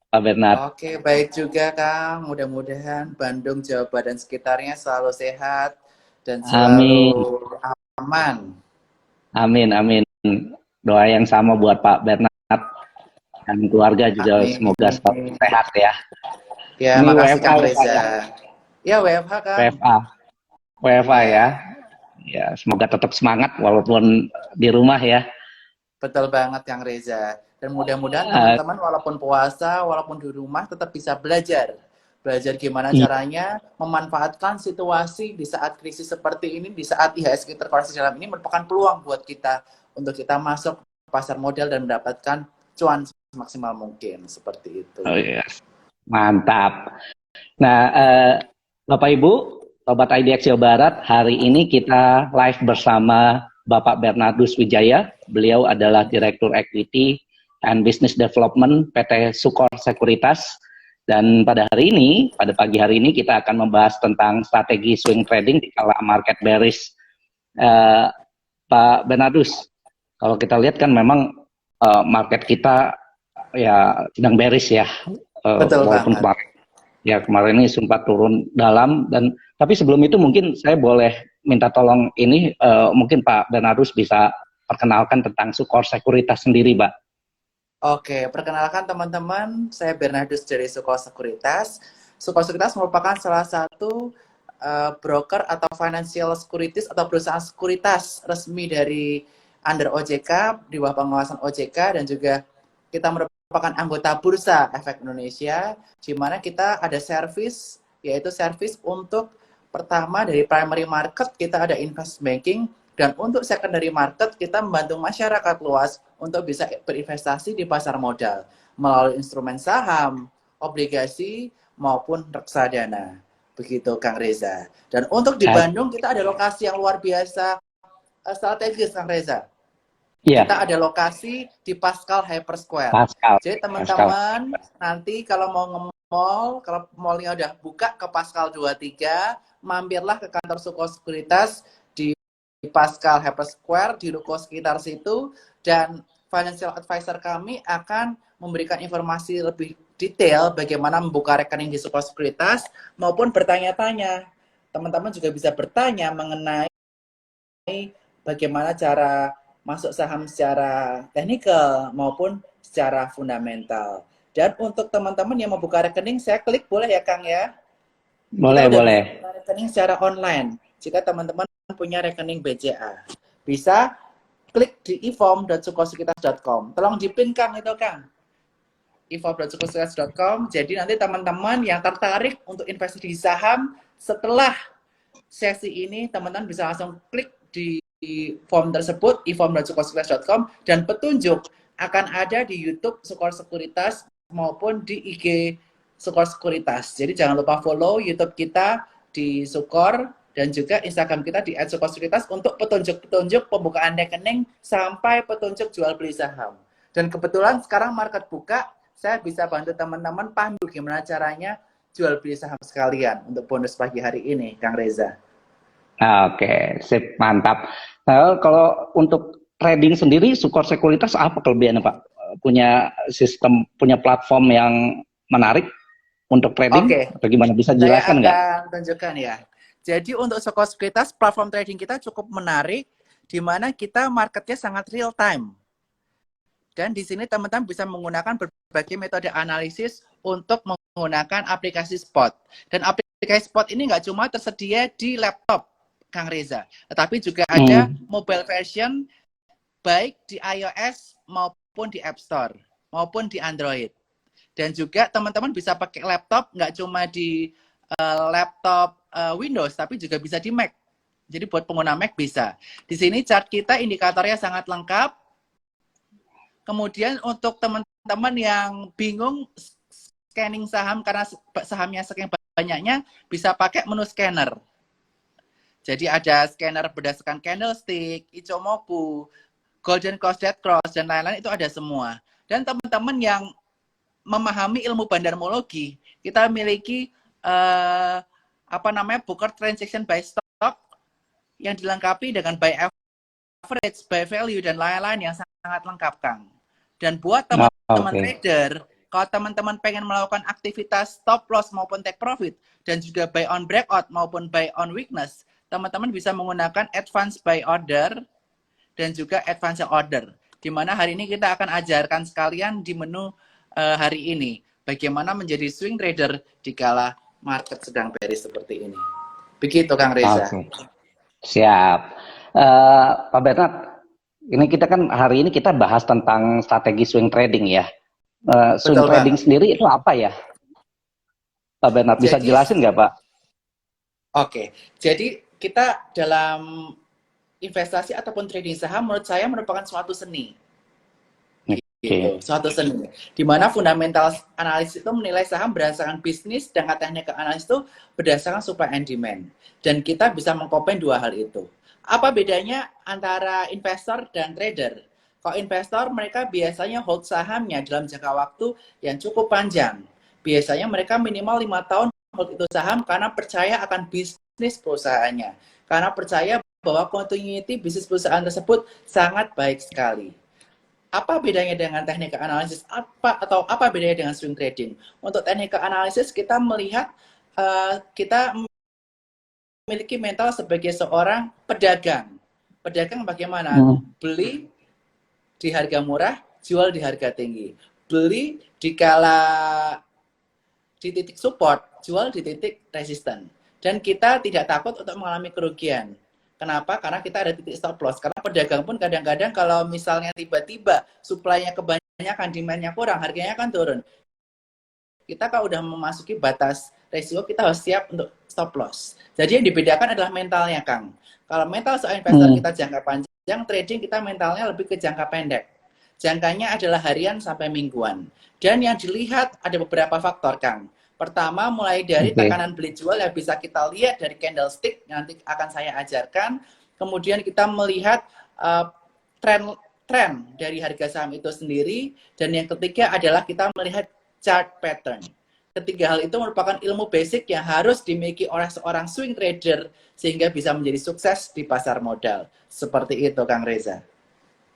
Pak Bernard? Oke, baik juga Kang. Mudah-mudahan Bandung, Jawa Barat dan sekitarnya selalu sehat dan selalu Amin, aman. amin, amin. Doa yang sama buat Pak Bernard dan keluarga juga Amin. semoga selalu sehat ya. Ya, Ini makasih WFA Kang ya Pak Reza. ya? Ya, WFH Kang. WFA, WFA ya. Iya, Ya, semoga tetap semangat walaupun di rumah ya. betul banget Kang Reza. Dan mudah-mudahan Eh, teman-teman walaupun puasa, walaupun di rumah tetap bisa belajar. Belajar gimana iya, caranya memanfaatkan situasi di saat krisis seperti ini, di saat IHSG terkoreksi dalam ini merupakan peluang buat kita untuk kita masuk ke pasar modal dan mendapatkan cuan semaksimal mungkin. Seperti oh itu. iya, mantap. Nah, Bapak Ibu, Sobat IDX Jawa Barat, hari ini kita live bersama Bapak Bernardus Wijaya. Beliau adalah Direktur Equity and Business Development PT Sukor Sekuritas. Dan pada hari ini, pada pagi hari ini kita akan membahas tentang strategi swing trading di kala market bearish. Eh, Pak Bernardus, kalau kita lihat kan memang market kita ya sedang bearish ya, Betul walaupun banget. kemarin ya kemarin ini sempat turun dalam dan tapi sebelum itu mungkin saya boleh minta tolong ini mungkin Pak Bernardus bisa perkenalkan tentang Sukor Sekuritas sendiri, Pak. Oke, perkenalkan teman-teman, saya Bernardus dari Suko Sekuritas. Suko Sekuritas merupakan salah satu broker atau financial securities atau perusahaan sekuritas resmi dari under OJK, di bawah pengawasan OJK, dan juga kita merupakan anggota Bursa Efek Indonesia, di mana kita ada service, yaitu service untuk pertama dari primary market, kita ada investment banking, dan untuk secondary market, kita membantu masyarakat luas untuk bisa berinvestasi di pasar modal melalui instrumen saham, obligasi, maupun reksadana. Begitu Kang Reza. Dan untuk di Uh, Bandung kita ada lokasi yang luar biasa strategis Kang Reza. iya, Kita ada lokasi di Pascal Hyper Square. Pascal, Jadi Pascal. teman-teman nanti kalau mau nge-mall, kalau mallnya udah buka ke Pascal 23, mampirlah ke kantor Suko Sekuritas di Pascal Hyper Square di ruko sekitar situ, dan financial advisor kami akan memberikan informasi lebih detail bagaimana membuka rekening di Suko Sekuritas maupun bertanya-tanya. Teman-teman juga bisa bertanya mengenai bagaimana cara masuk saham secara teknikal maupun secara fundamental. Dan untuk teman-teman yang mau buka rekening, saya klik boleh ya Kang ya? Kita Boleh, udah bisa boleh. buka rekening secara online. Jika teman-teman punya rekening BCA, bisa klik di eform.sukosekitas.com. Tolong dipin Kang itu Kang. eform.sukosekitas.com. Jadi nanti teman-teman yang tertarik untuk investasi di saham, setelah sesi ini teman-teman bisa langsung klik di form tersebut eform.sukosekuritas.com, dan petunjuk akan ada di YouTube Sukor Sekuritas maupun di IG Sukor Sekuritas. Jadi jangan lupa follow YouTube kita di Sukor dan juga Instagram kita di @sukorsekuritas untuk petunjuk-petunjuk pembukaan rekening sampai petunjuk jual beli saham. Dan kebetulan sekarang market buka, saya bisa bantu teman-teman pandu gimana caranya jual beli saham sekalian untuk bonus pagi hari ini, Kang Reza. Oke, sip, mantap. Nah, kalau untuk trading sendiri, Sukor Sekuritas apa kelebihannya, Pak? Punya sistem, punya platform yang menarik untuk trading? Oke, Atau gimana? Bisa saya jelaskan nggak? akan tunjukkan ya. Jadi untuk Soko Sekuritas, platform trading kita cukup menarik, di mana kita marketnya sangat real time. Dan di sini teman-teman bisa menggunakan berbagai metode analisis untuk menggunakan aplikasi spot. Dan aplikasi spot ini nggak cuma tersedia di laptop, Kang Reza, tetapi juga ada Hmm. mobile version baik di iOS maupun di App Store maupun di Android. Dan juga teman-teman bisa pakai laptop, nggak cuma di laptop Windows, tapi juga bisa di Mac. Jadi buat pengguna Mac bisa. Di sini chart kita indikatornya sangat lengkap. Kemudian untuk teman-teman yang bingung scanning saham karena sahamnya saking banyaknya, bisa pakai menu scanner. Jadi ada scanner berdasarkan candlestick, Ichimoku, Golden Cross, Dead Cross, dan lain-lain itu ada semua. Dan teman-teman yang memahami ilmu bandarmologi, kita memiliki Booker Transaction by Stock yang dilengkapi dengan by average, by value, dan lain-lain yang sangat lengkap, Kang. Dan buat Oh, teman-teman oke. trader kalau teman-teman pengen melakukan aktivitas stop loss maupun take profit, dan juga buy on breakout maupun buy on weakness, teman-teman bisa menggunakan advance buy order dan juga advance order. Di mana hari ini kita akan ajarkan sekalian di menu hari ini, bagaimana menjadi swing trader di kala market sedang bearish seperti ini. Begitu Kang Reza. Oke. Siap. Pak Bernard, ini kita kan hari ini kita bahas tentang strategi swing trading ya. Swing Betul, trading Bang. sendiri itu apa ya? Pak Bernard bisa Jadi, jelasin nggak Pak? Oke, jadi kita dalam investasi ataupun trading saham menurut saya merupakan suatu seni. Gitu, suatu seni. Di mana fundamental analis itu menilai saham berdasarkan bisnis, sedangkan teknik analis itu berdasarkan supply and demand. Dan kita bisa mengcombine dua hal itu. Apa bedanya antara investor dan trader? Kalau investor mereka biasanya hold sahamnya dalam jangka waktu yang cukup panjang. Biasanya mereka minimal 5 tahun hold itu saham karena percaya akan bisnis perusahaannya. Karena percaya bahwa continuity bisnis perusahaan tersebut sangat baik sekali. Apa bedanya dengan teknik analisis? Apa bedanya dengan swing trading? Untuk teknik analisis kita melihat kita memiliki mental sebagai seorang pedagang. Pedagang bagaimana? Beli di harga murah, jual di harga tinggi. Beli di kala di titik support, jual di titik resisten. Dan kita tidak takut untuk mengalami kerugian. Kenapa? Karena kita ada titik stop loss. Karena pedagang pun kadang-kadang kalau misalnya tiba-tiba supply-nya kebanyakan, demand-nya kurang, harganya akan turun. Kita kalau udah memasuki batas resiko, kita harus siap untuk stop loss. Jadi yang dibedakan adalah mentalnya, Kang. Kalau mental seorang investor kita jangka panjang, trading kita mentalnya lebih ke jangka pendek. Jangkanya adalah harian sampai mingguan. Dan yang dilihat ada beberapa faktor, Kang. Pertama, mulai dari tekanan beli jual yang bisa kita lihat dari candlestick, yang nanti akan saya ajarkan. Kemudian kita melihat tren dari harga saham itu sendiri. Dan yang ketiga adalah kita melihat chart pattern. Ketiga hal itu merupakan ilmu basic yang harus dimiliki oleh seorang swing trader sehingga bisa menjadi sukses di pasar modal. Seperti itu, Kang Reza.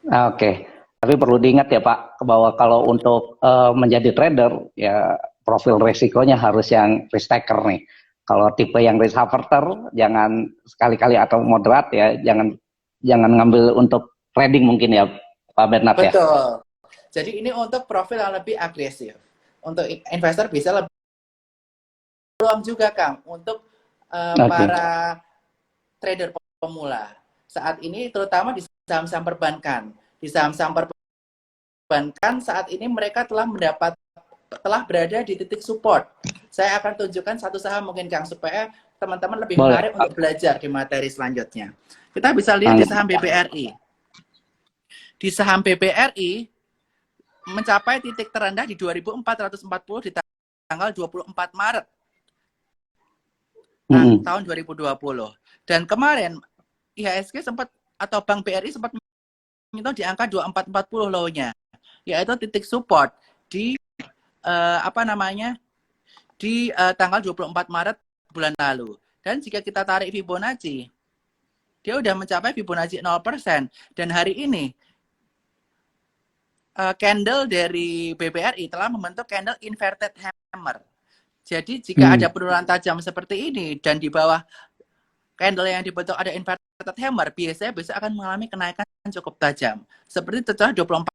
Oke. Tapi perlu diingat ya Pak, bahwa kalau untuk menjadi trader, ya profil resikonya harus yang risk taker nih. Kalau tipe yang risk averter, jangan sekali-kali atau moderat ya, jangan ngambil untuk trading mungkin ya Pak Bernard ya. Betul. Jadi ini untuk profil yang lebih agresif. Untuk investor bisa lebih peluang juga Kang untuk para trader pemula. Saat ini terutama di saham-saham perbankan. Di saham-saham perbankan saat ini mereka telah berada di titik support. Saya akan tunjukkan satu saham mungkin Kang supaya teman-teman lebih menarik untuk belajar di materi selanjutnya. Kita bisa lihat di saham BBRI. Di saham BBRI mencapai titik terendah di 2440 di tanggal 24 Maret tahun 2020. Dan kemarin IHSG sempat atau Bank BRI sempat menyentuh di angka 2440 low-nya, yaitu titik support di di tanggal 24 Maret bulan lalu. Dan jika kita tarik Fibonacci, dia udah mencapai Fibonacci 0%. Dan hari ini candle dari BBRI telah membentuk candle inverted hammer. Jadi jika ada penurunan tajam seperti ini dan di bawah candle yang dibentuk ada inverted hammer, biasanya besok akan mengalami kenaikan cukup tajam. Seperti setelah 24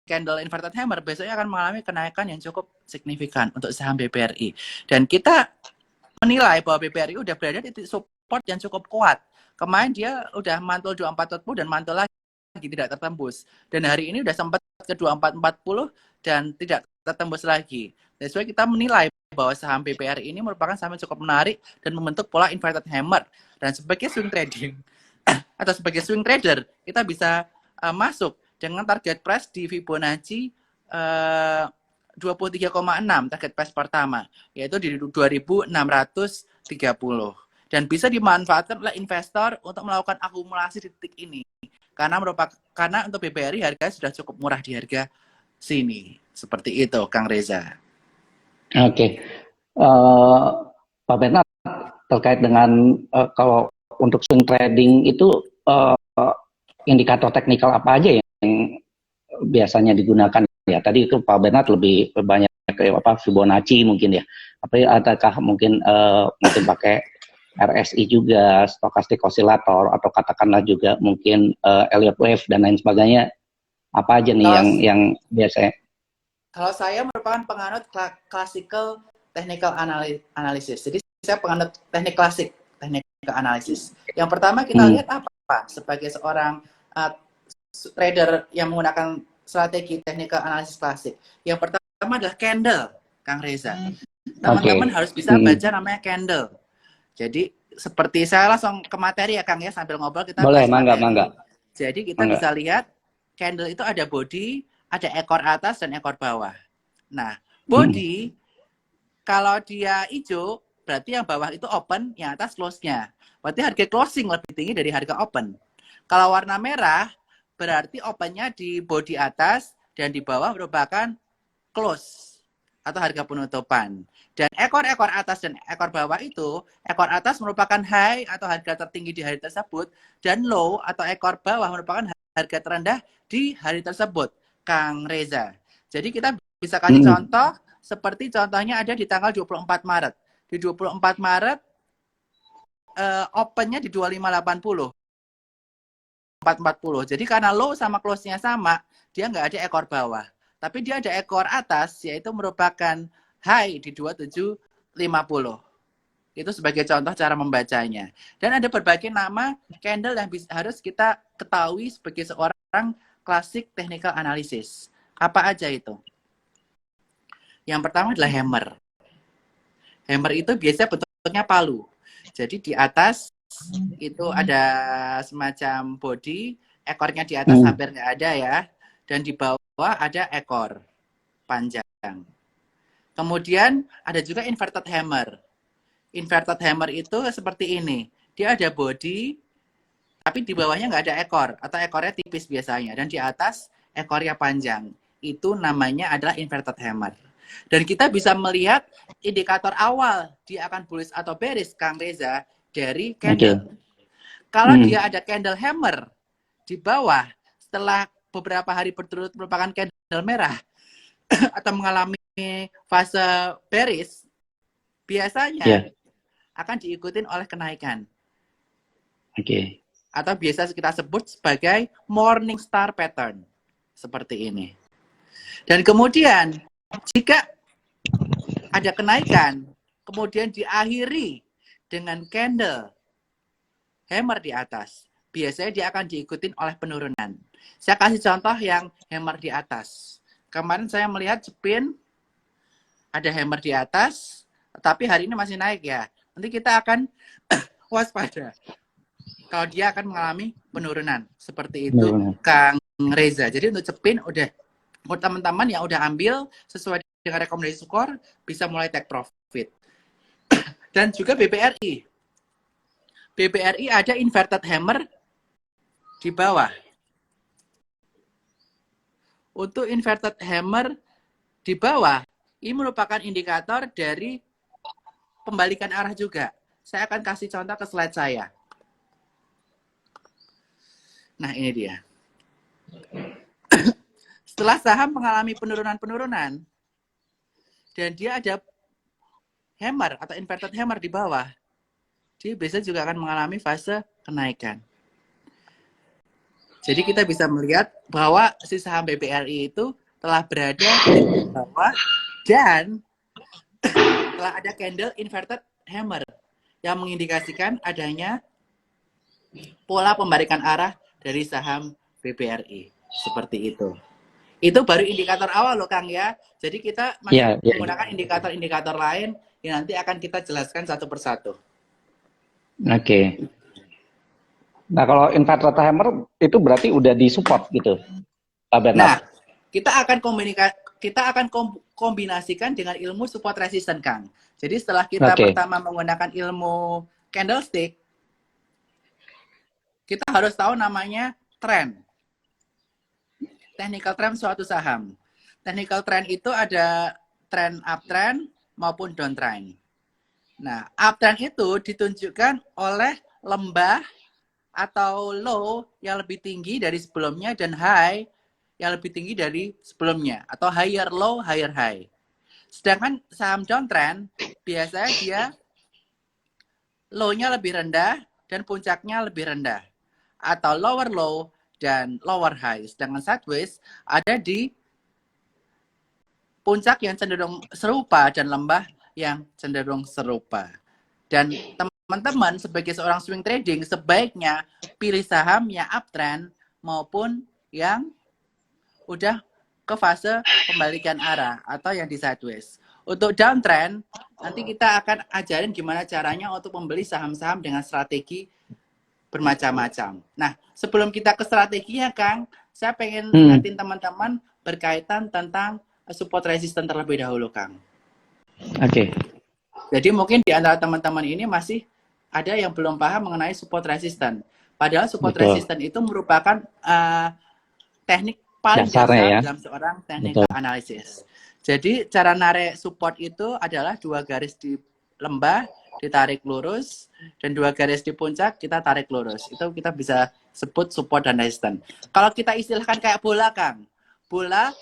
candle inverted hammer, besoknya akan mengalami kenaikan yang cukup signifikan untuk saham BBRI. Dan kita menilai bahwa BBRI udah berada di titik support yang cukup kuat. Kemarin dia udah mantul 2440 dan mantul lagi tidak tertembus. Dan hari ini udah sempat ke 2440 dan tidak tertembus lagi. That's why kita menilai bahwa saham BBRI ini merupakan saham yang cukup menarik dan membentuk pola inverted hammer. Dan sebagai swing trading atau sebagai swing trader, kita bisa masuk dengan target price di Fibonacci 23,6 target price pertama, yaitu di 2630. Dan bisa dimanfaatkan oleh investor untuk melakukan akumulasi di titik ini. Karena untuk BBRI harga sudah cukup murah di harga sini. Seperti itu, Kang Reza. Oke. Pak Bernard, terkait dengan kalau untuk swing trading itu indikator teknikal apa aja yang biasanya digunakan ya. Tadi itu Pak Bernard lebih banyak kayak apa Fibonacci mungkin ya. Tapi adakah mungkin mungkin pakai RSI juga, stochastic oscillator, atau katakanlah juga mungkin Elliott wave dan lain sebagainya. Apa aja nih yang biasanya? Kalau saya merupakan penganut classical technical analysis. Jadi saya penganut teknik klasik, technical analysis. Yang pertama kita lihat apa sebagai seorang trader yang menggunakan strategi technical analysis klasik. Yang pertama adalah candle, Kang Reza. Teman-teman harus bisa baca namanya candle. Jadi seperti saya langsung ke materi ya Kang ya, sambil ngobrol kita boleh, bahas materi. mangga. Jadi kita bisa lihat candle itu ada body, ada ekor atas dan ekor bawah. Nah, body kalau dia hijau berarti yang bawah itu open, yang atas close-nya. Berarti harga closing lebih tinggi dari harga open. Kalau warna merah berarti opennya di body atas dan di bawah merupakan close atau harga penutupan. Dan ekor-ekor atas dan ekor bawah itu, ekor atas merupakan high atau harga tertinggi di hari tersebut, dan low atau ekor bawah merupakan harga terendah di hari tersebut, Kang Reza. Jadi kita bisa kasih contoh, seperti contohnya ada di tanggal 24 Maret. Di 24 Maret, opennya di 2580. 440. Jadi karena low sama close-nya sama, dia nggak ada ekor bawah. Tapi dia ada ekor atas, yaitu merupakan high di 2750. Itu sebagai contoh cara membacanya. Dan ada berbagai nama candle yang harus kita ketahui sebagai seorang klasik technical analysis. Apa aja itu? Yang pertama adalah hammer. Hammer itu biasanya bentuknya palu. Jadi di atas itu ada semacam body, ekornya di atas hampir nggak ada ya, dan di bawah ada ekor panjang. Kemudian ada juga inverted hammer. Inverted hammer itu seperti ini, dia ada body, tapi di bawahnya nggak ada ekor, atau ekornya tipis biasanya, dan di atas ekornya panjang. Itu namanya adalah inverted hammer. Dan kita bisa melihat indikator awal dia akan bullish atau bearish, Kang Reza, dari candle. Kalau dia ada candle hammer di bawah, setelah beberapa hari berturut merupakan candle merah atau mengalami fase bearish, biasanya akan diikutin oleh kenaikan. Atau biasa kita sebut sebagai morning star pattern. Seperti ini. Dan kemudian, jika ada kenaikan, kemudian diakhiri dengan candle hammer di atas, biasanya dia akan diikutin oleh penurunan. Saya kasih contoh yang hammer di atas. Kemarin saya melihat spin ada hammer di atas, tapi hari ini masih naik ya. Nanti kita akan waspada kalau dia akan mengalami penurunan. Seperti itu, Kang Reza. Jadi untuk spin udah, buat teman-teman yang udah ambil sesuai dengan rekomendasi skor, bisa mulai take profit. Dan juga BBRI. BBRI ada inverted hammer di bawah. Untuk inverted hammer di bawah, ini merupakan indikator dari pembalikan arah juga. Saya akan kasih contoh ke slide saya. Nah, ini dia. Setelah saham mengalami penurunan-penurunan, dan dia ada hammer atau inverted hammer di bawah, dia biasanya juga akan mengalami fase kenaikan. Jadi kita bisa melihat bahwa si saham BBRI itu telah berada di bawah dan telah ada candle inverted hammer yang mengindikasikan adanya pola pembalikan arah dari saham BBRI. Seperti itu. Itu baru indikator awal loh Kang ya. Jadi kita masih menggunakan indikator-indikator lain yang nanti akan kita jelaskan satu persatu. Nah, kalau inverted hammer itu berarti udah disupport gitu, Pak Bernard. Nah, kita akan kombinasikan dengan ilmu support resistance, Kang. Jadi setelah kita pertama menggunakan ilmu candlestick, kita harus tahu namanya trend. Technical trend suatu saham. Technical trend itu ada trend uptrend maupun downtrend. Nah, uptrend itu ditunjukkan oleh lembah atau low yang lebih tinggi dari sebelumnya dan high yang lebih tinggi dari sebelumnya, atau higher low, higher high. Sedangkan saham downtrend biasanya dia low-nya lebih rendah dan puncaknya lebih rendah, atau lower low dan lower high. Sedangkan sideways ada di puncak yang cenderung serupa dan lembah yang cenderung serupa. Dan teman-teman sebagai seorang swing trading sebaiknya pilih saham yang uptrend maupun yang udah ke fase pembalikan arah atau yang di sideways. Untuk downtrend, nanti kita akan ajarin gimana caranya untuk membeli saham-saham dengan strategi bermacam-macam. Nah, sebelum kita ke strateginya, Kang, saya pengen ingatin teman-teman berkaitan tentang support resistance terlebih dahulu, Kang. Oke. Jadi mungkin di antara teman-teman ini masih ada yang belum paham mengenai support resistance. Padahal support resistance itu merupakan teknik paling dasar dalam seorang teknik analisis. Jadi cara narik support itu adalah 2 garis di lembah ditarik lurus dan 2 garis di puncak kita tarik lurus. Itu kita bisa sebut support dan resistance. Kalau kita istilahkan kayak bola, Kang. Bola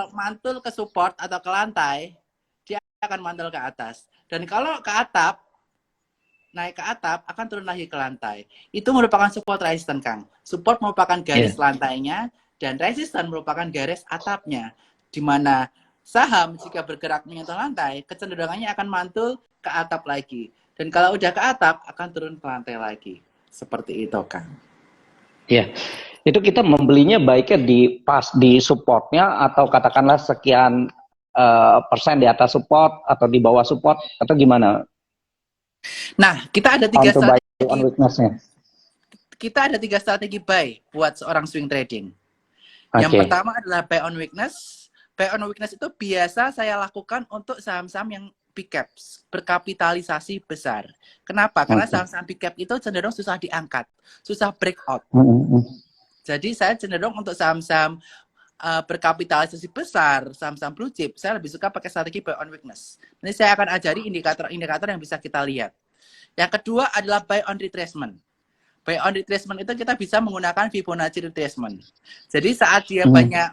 mantul ke support atau ke lantai, dia akan mantul ke atas. Dan kalau ke atap, naik ke atap akan turun lagi ke lantai. Itu merupakan support resistance, Kang. Support merupakan garis lantainya dan resistance merupakan garis atapnya. Di mana saham jika bergerak menyentuh lantai, kecenderungannya akan mantul ke atap lagi. Dan kalau udah ke atap, akan turun ke lantai lagi. Seperti itu, Kang. Iya. Itu kita membelinya baiknya pas di supportnya atau katakanlah sekian persen di atas support atau di bawah support atau gimana? Nah, kita ada 3 strategi. Kita ada 3 strategi buy buat seorang swing trading. Yang pertama adalah buy on weakness. Buy on weakness itu biasa saya lakukan untuk saham-saham yang big caps, berkapitalisasi besar. Kenapa? Karena saham-saham big cap itu cenderung susah diangkat, susah breakout. Jadi saya cenderung untuk saham-saham berkapitalisasi besar, saham-saham blue chip, saya lebih suka pakai strategi buy on weakness. Nanti saya akan ajari indikator-indikator yang bisa kita lihat. Yang kedua adalah buy on retracement. Buy on retracement itu kita bisa menggunakan Fibonacci retracement. Jadi saat dia banyak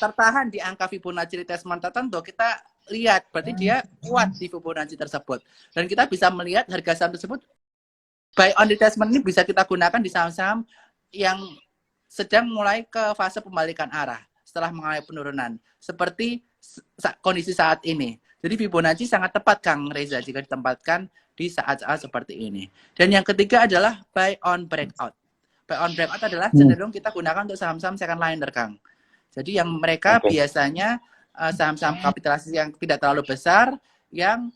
tertahan di angka Fibonacci retracement tertentu, kita lihat berarti dia kuat di Fibonacci tersebut. Dan kita bisa melihat harga saham tersebut, buy on retracement ini bisa kita gunakan di saham-saham yang sedang mulai ke fase pembalikan arah setelah mengalami penurunan. Seperti kondisi saat ini. Jadi Fibonacci sangat tepat, Kang Reza, jika ditempatkan di saat-saat seperti ini. Dan yang ketiga adalah buy on breakout. Buy on breakout adalah cenderung kita gunakan untuk saham-saham second liner, Kang. Jadi yang mereka biasanya saham-saham kapitalisasi yang tidak terlalu besar, yang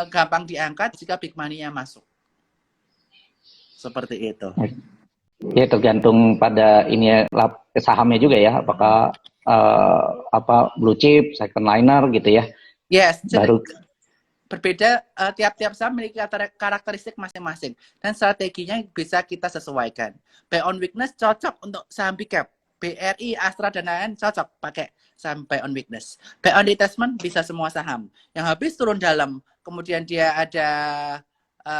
gampang diangkat jika big money-nya masuk. Seperti itu. Ya tergantung pada ini sahamnya juga ya, apakah blue chip, second liner gitu ya. Yes, berbeda, tiap-tiap saham memiliki karakteristik masing-masing dan strateginya bisa kita sesuaikan. Buy on weakness cocok untuk saham big cap. BRI, Astra, dan lain-lain cocok pakai saham buy on weakness. Buy on retracement bisa semua saham. Yang habis turun dalam, kemudian dia ada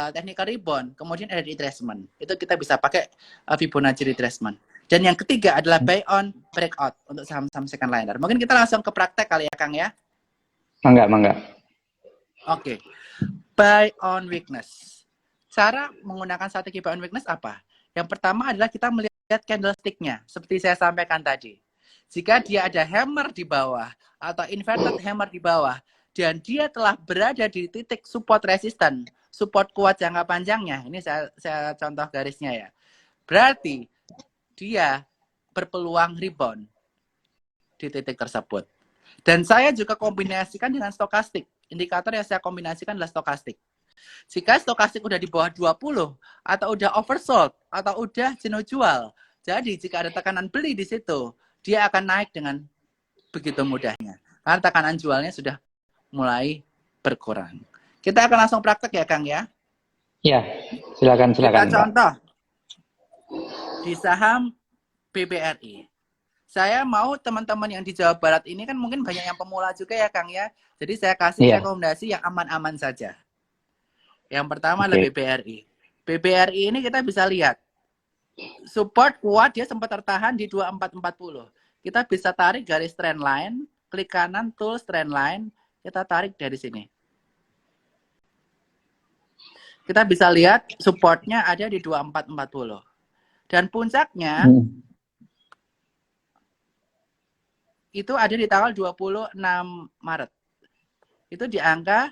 technical rebound, kemudian ada retracement. Itu kita bisa pakai Fibonacci retracement. Dan yang ketiga adalah buy on breakout untuk saham-saham second liner. Mungkin kita langsung ke praktek kali ya, Kang ya? Mangga. Oke. Buy on weakness. Cara menggunakan strategi buy on weakness apa? Yang pertama adalah kita melihat candlestick-nya, seperti saya sampaikan tadi. Jika dia ada hammer di bawah atau inverted hammer di bawah, dan dia telah berada di titik support resistant, support kuat jangka panjangnya, ini saya contoh garisnya ya. Berarti dia berpeluang rebound di titik tersebut. Dan saya juga kombinasikan dengan stokastik. Indikator yang saya kombinasikan adalah stokastik. Jika stokastik udah di bawah 20 atau udah oversold atau udah jenuh jual, jadi jika ada tekanan beli di situ, dia akan naik dengan begitu mudahnya. Karena tekanan jualnya sudah mulai berkurang. Kita akan langsung praktek ya, Kang ya? Ya, silakan. Kita contoh di saham BBRI. Saya mau teman-teman yang di Jawa Barat ini kan mungkin banyak yang pemula juga ya, Kang ya. Jadi saya kasih rekomendasi yang aman-aman saja. Yang pertama adalah BBRI. BBRI ini kita bisa lihat. support kuat, dia sempat tertahan di 2440. Kita bisa tarik garis trend line, klik kanan tools trend line, kita tarik dari sini. Kita bisa lihat supportnya ada di 2440. Dan puncaknya itu ada di tanggal 26 Maret. Itu di angka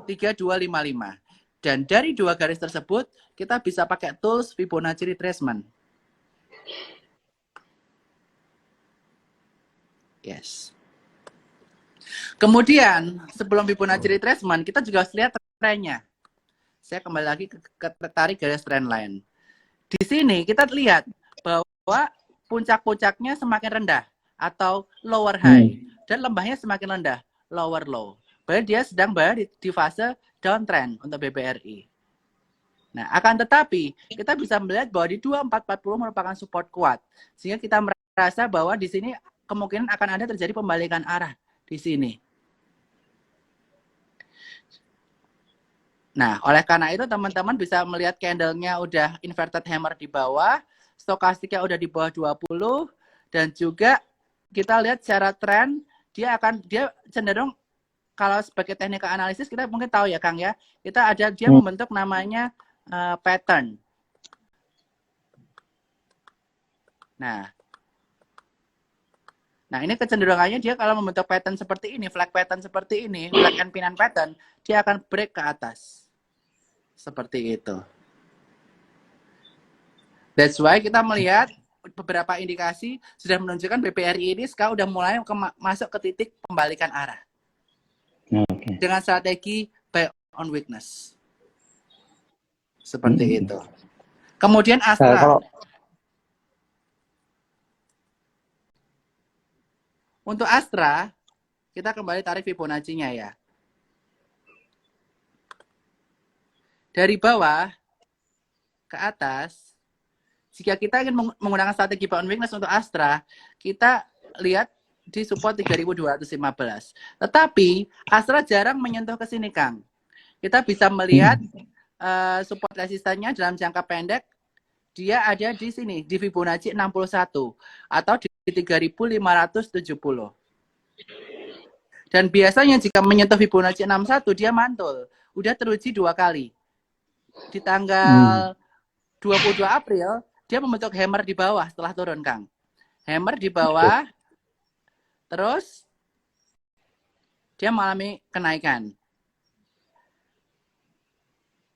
3255. Dan dari dua garis tersebut, kita bisa pakai tools Fibonacci retracement. Yes. Kemudian, sebelum Fibonacci retracement, kita juga harus lihat trennya. Saya kembali lagi ke tarik garis trend line. Di sini kita lihat bahwa puncak-puncaknya semakin rendah atau lower high. Dan lembahnya semakin rendah, lower low. Berarti dia sedang berada di fase downtrend untuk BBRI. Nah, akan tetapi kita bisa melihat bahwa di 2440 merupakan support kuat. Sehingga kita merasa bahwa di sini kemungkinan akan ada terjadi pembalikan arah di sini. Nah, oleh karena itu teman-teman bisa melihat candle-nya udah inverted hammer di bawah, stokastiknya udah di bawah 20, dan juga kita lihat secara tren dia cenderung, kalau sebagai teknik analisis kita mungkin tahu ya Kang ya, dia membentuk namanya pattern. Nah ini kecenderungannya dia kalau membentuk pattern seperti ini, flag pattern seperti ini, flag and pinion pattern, dia akan break ke atas. Seperti itu. That's why kita melihat beberapa indikasi sudah menunjukkan BBRI ini sekarang udah mulai masuk ke titik pembalikan arah. Dengan strategi buy on weakness. Seperti itu. Kemudian Astra. Untuk Astra, kita kembali tarik Fibonacci-nya ya. Dari bawah ke atas, jika kita ingin menggunakan strategi buy on weakness untuk Astra, kita lihat di support 3215. Tetapi Astra jarang menyentuh ke sini, Kang. Kita bisa melihat support resistannya dalam jangka pendek, dia ada di sini, di Fibonacci 61 atau di 3570. Dan biasanya jika menyentuh Fibonacci 61 dia mantul. Udah teruji 2 kali. Di tanggal 22 April dia membentuk hammer di bawah setelah turun, Kang. Hammer di bawah, terus dia mengalami kenaikan.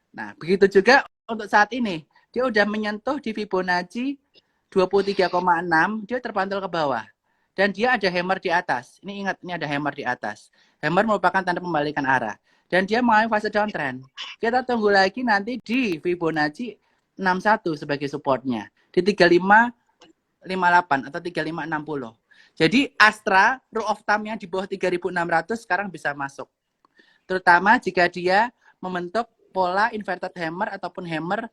Nah, begitu juga untuk saat ini. Dia udah menyentuh di Fibonacci 23,6, dia terpantul ke bawah. Dan dia ada hammer di atas. Ini ingat, ini ada hammer di atas. Hammer merupakan tanda pembalikan arah. Dan dia mengalami fase downtrend. Kita tunggu lagi nanti di Fibonacci 61 sebagai supportnya. Di 3558 atau 3560. Jadi Astra, rule of thumb-nya di bawah 3600 sekarang bisa masuk. Terutama jika dia membentuk pola inverted hammer ataupun hammer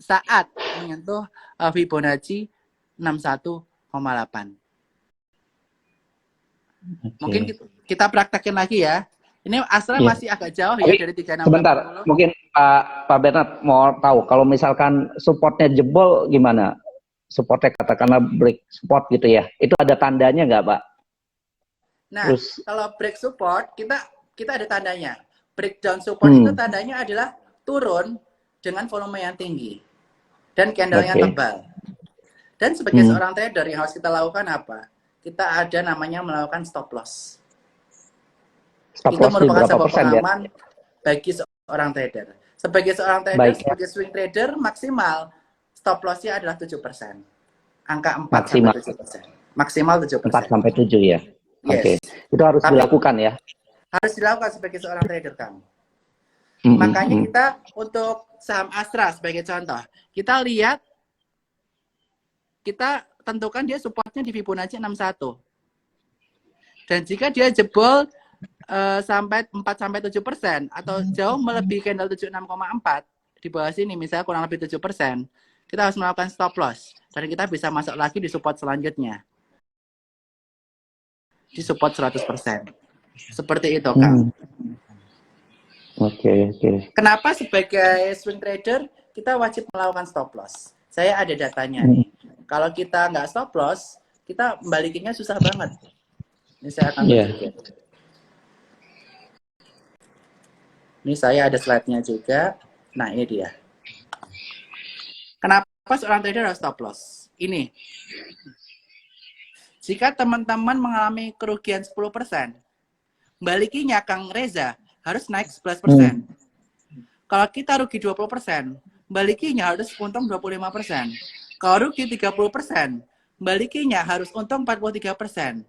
saat menyentuh Fibonacci 61,8. Mungkin kita praktekin lagi ya. Ini Astra masih agak jauh ya dari 3680. Sebentar, mungkin Pak Bernard mau tahu kalau misalkan supportnya jebol gimana? Supportnya katakanlah break support gitu ya. Itu ada tandanya nggak, Pak? Nah, kalau break support kita ada tandanya. Breakdown support itu tandanya adalah turun dengan volume yang tinggi dan candle-nya tebal. Dan sebagai seorang trader yang harus kita lakukan apa? Kita ada namanya melakukan stop loss. Itu merupakan sebuah pengalaman bagi seorang trader. Sebagai seorang trader, sebagai swing trader, maksimal stop loss-nya adalah 7%. Angka 4-7%. Maksimal 7%. 4-7 ya? Yes. Itu harus dilakukan ya? Harus dilakukan sebagai seorang trader, Kang. Makanya kita untuk saham Astra sebagai contoh, kita lihat, kita tentukan dia supportnya di Fibonacci 61. Dan jika dia jebol sampai 4-7% atau jauh melebihi candle 76,4 di bawah sini, misalnya kurang lebih 7%, kita harus melakukan stop loss. Dan kita bisa masuk lagi di support selanjutnya. Di support 100%. Seperti itu, Kang. Oke. Kenapa sebagai swing trader kita wajib melakukan stop loss. Saya ada datanya nih. Kalau kita nggak stop loss, kita balikinnya susah banget. Ini saya akan tunjukin. Ini saya ada slide-nya juga. Nah, ini dia. Kenapa seorang trader harus stop loss? Ini. Jika teman-teman mengalami kerugian 10%, balikinya Kang Reza harus naik 11%. Kalau kita rugi 20%, balikinya harus untung 25%. Kalau rugi 30%, balikinya harus untung 43%.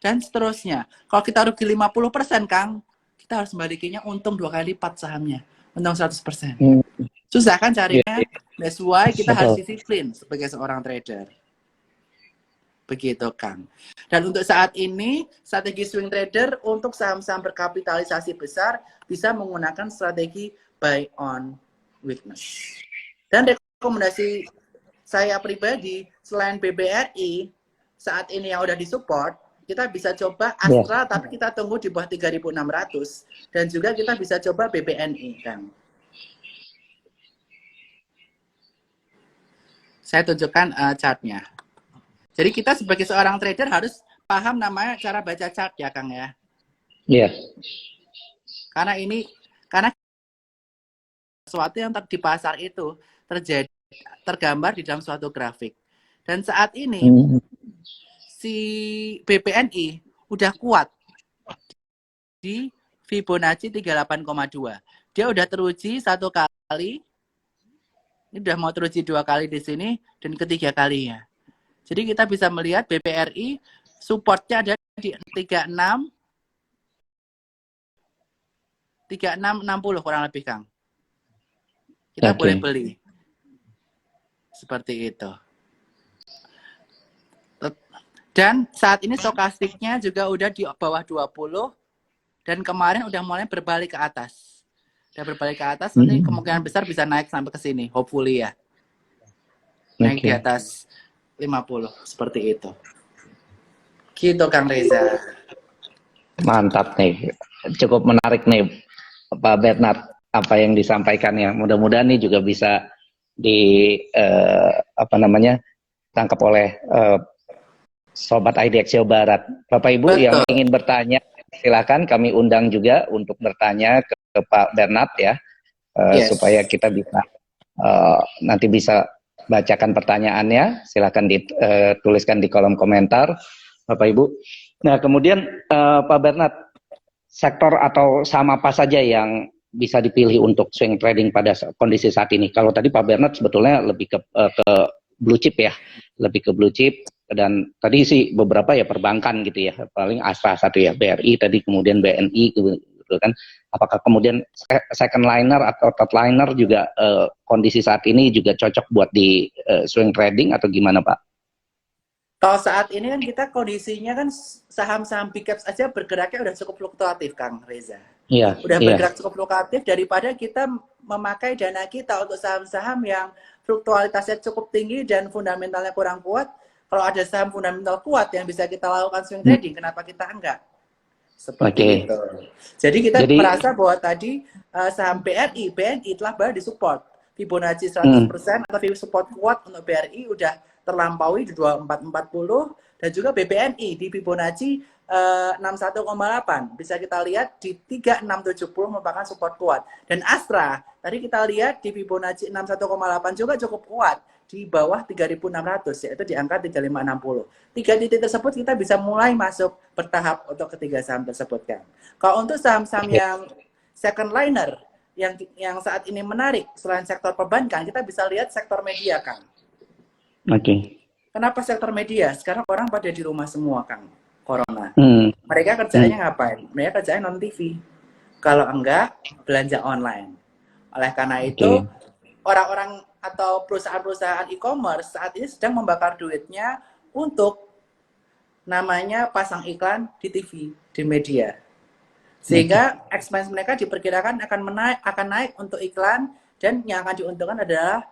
Dan seterusnya. Kalau kita rugi 50%, Kang, kita harus balikinya untung 2 kali lipat sahamnya. Untung 100%. Susah kan carinya? That's why kita harus disiplin sebagai seorang trader. Begitu, Kang. Dan untuk saat ini, strategi swing trader untuk saham-saham berkapitalisasi besar bisa menggunakan strategi buy on weakness. Dan rekomendasi saya pribadi, selain BBRI, saat ini yang udah disupport, kita bisa coba Astra, tapi kita tunggu di bawah 3.600. Dan juga kita bisa coba BBNI, Kang. Saya tunjukkan chartnya. Jadi kita sebagai seorang trader harus paham namanya cara baca chart ya, Kang ya. Iya. Karena sesuatu yang di pasar itu tergambar di dalam suatu grafik. Dan saat ini si BPNI udah kuat di Fibonacci 38,2. Dia udah teruji 1 kali. Ini udah mau teruji 2 kali di sini dan ketiga kalinya. Jadi kita bisa melihat BPRI supportnya ada di 3660 kurang lebih, Kang. Kita boleh beli. Seperti itu. Dan saat ini stokastiknya juga udah di bawah 20 dan kemarin udah mulai berbalik ke atas. Udah berbalik ke atas, nanti kemungkinan besar bisa naik sampai ke sini, hopefully ya. Naik di atas 50, seperti itu. Gitu, Kang Reza. Mantap nih, cukup menarik nih Pak Bernard apa yang disampaikan ya. Mudah-mudahan nih juga bisa tangkap oleh Sobat IDX Jawa Barat. Bapak Ibu yang ingin bertanya, silakan kami undang juga untuk bertanya ke Pak Bernard ya, supaya kita bisa nanti bisa bacakan pertanyaannya. Silakan dituliskan di kolom komentar, Bapak Ibu. Nah, kemudian Pak Bernard, sektor atau saham apa saja yang bisa dipilih untuk swing trading pada kondisi saat ini? Kalau tadi Pak Bernard sebetulnya lebih ke blue chip ya, lebih ke blue chip. Dan tadi sih beberapa ya perbankan gitu ya, paling Astra satu ya, BRI tadi, kemudian BNI gitu kan. Apakah kemudian second liner atau third liner juga kondisi saat ini juga cocok buat di swing trading atau gimana, Pak? Kalau saat ini kan kita kondisinya kan saham-saham big caps aja bergeraknya udah cukup fluktuatif, Kang Reza. Iya. Udah bergerak cukup fluktuatif daripada kita memakai dana kita untuk saham-saham yang fluktualitasnya cukup tinggi dan fundamentalnya kurang kuat. Kalau ada saham fundamental kuat yang bisa kita lakukan swing trading, kenapa kita enggak? Seperti itu. Jadi kita merasa bahwa tadi saham BNI telah berada di support. Fibonacci 100% atau support kuat untuk BRI udah terlampaui di 2440 dan juga BBNI di Fibonacci 61,8. Bisa kita lihat di 3670 merupakan support kuat. Dan Astra, tadi kita lihat di Fibonacci 61,8 juga cukup kuat di bawah 3.600, yaitu di angka 3560. 3 titik tersebut kita bisa mulai masuk bertahap untuk ketiga saham tersebut, kan. Kalau untuk saham-saham yang second liner, yang saat ini menarik, selain sektor perbankan, kita bisa lihat sektor media, Kang. Kenapa sektor media? Sekarang orang pada di rumah semua, Kang. Corona. Mereka kerjanya ngapain? Mereka kerjanya non TV. Kalau enggak, belanja online. Oleh karena itu, orang-orang atau perusahaan-perusahaan e-commerce saat ini sedang membakar duitnya untuk namanya pasang iklan di TV, di media. Sehingga expense mereka diperkirakan akan naik untuk iklan, dan yang akan diuntungkan adalah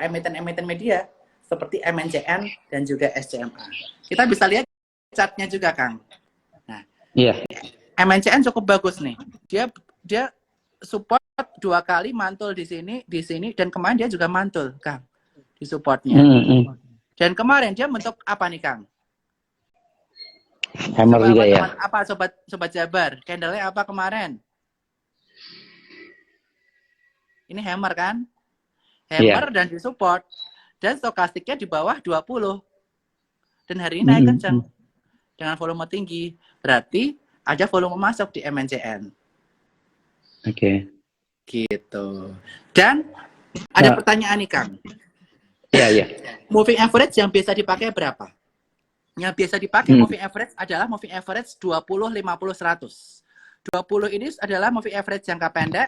emiten-emiten media seperti MNCN dan juga SCMA. Kita bisa lihat chartnya juga, Kang. Nah, MNCN cukup bagus nih. Dia support 2 kali mantul di sini, dan kemarin dia juga mantul, Kang, di supportnya. Dan kemarin dia bentuk apa nih, Kang? Hammer Coba juga ya. Apa sobat Jabar? Candle-nya apa kemarin? Ini hammer kan? Hammer dan di support. Dan stokastiknya di bawah 20. Dan hari ini naik kencang. Dengan volume tinggi. Berarti ada volume masuk di MNCN. Oke. Gitu. Dan ada pertanyaan nih, Kang. Iya. Moving average yang biasa dipakai berapa? Yang biasa dipakai moving average adalah moving average 20, 50, 100. 20 ini adalah moving average jangka pendek,